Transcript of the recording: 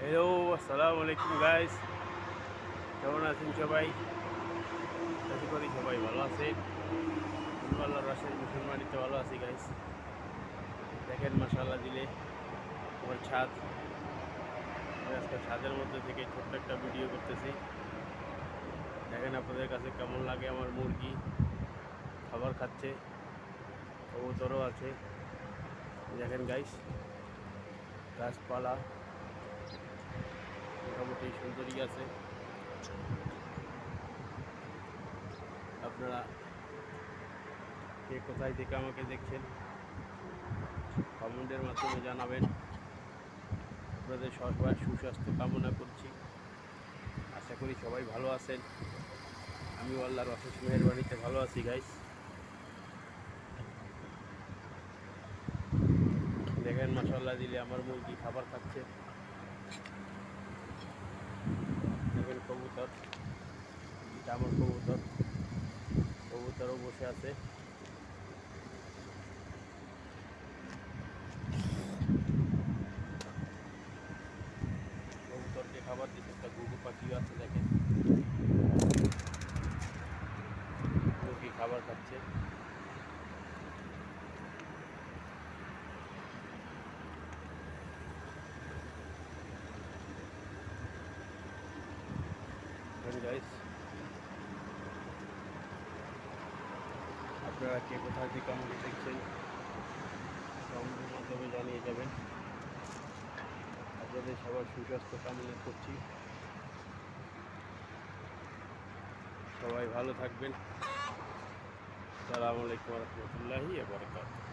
Hello, আসসালামু আলাইকুম guys. কেমন আছেন সবাই? আশা করি সবাই ভালো আছেন। আল্লাহর রাসের মুসলমানিতে ভালো আছি গাইস। দেখেন মাশাআল্লাহ দিলে আমার ছাদ। আমি আজকে ছাদের মধ্যে থেকে ছোট্ট একটা ভিডিও করতেছি। দেখেন আপনাদের কাছে কেমন লাগে। আমার মুরগি খাবার খাচ্ছে, কবুতরও আছে। দেখেন গাইস, গাছপালা মোটামুটি সুন্দরই আছে। আপনারা কে কোথায় থেকে আমাকে দেখছেন কমেন্টের মাধ্যমে জানাবেন। আপনাদের সবার সুস্বাস্থ্য কামনা করছি। আশা করি সবাই ভালো আছেন। আমিও আল্লাহর অশেষ মেহেরবানিতে ভালো আছি গাইস। দেখেন মাশাআল্লাহ দিলে আমার মুরগি খাবার খাচ্ছে। দেখেন কবুতর, এটা আমার কবুতর, কবুতরও বসে আছে। কবুতরকে খাবার দিচ্ছে, একটা ঘুঘু পাখিও আছে। দেখেন মুরগি খাবার খাচ্ছে। গাইস, আপনারা কে কোথা থেকে আমাকে দেখছেন কমেন্টের মাধ্যমে জানিয়ে যাবেন। আপনাদের সবার সুস্বাস্থ্য কামনা করছি। সবাই ভালো থাকবেন। আসসালামু আলাইকুম ওয়া রাহমাতুল্লাহি ওয়া বারাকাতুহু।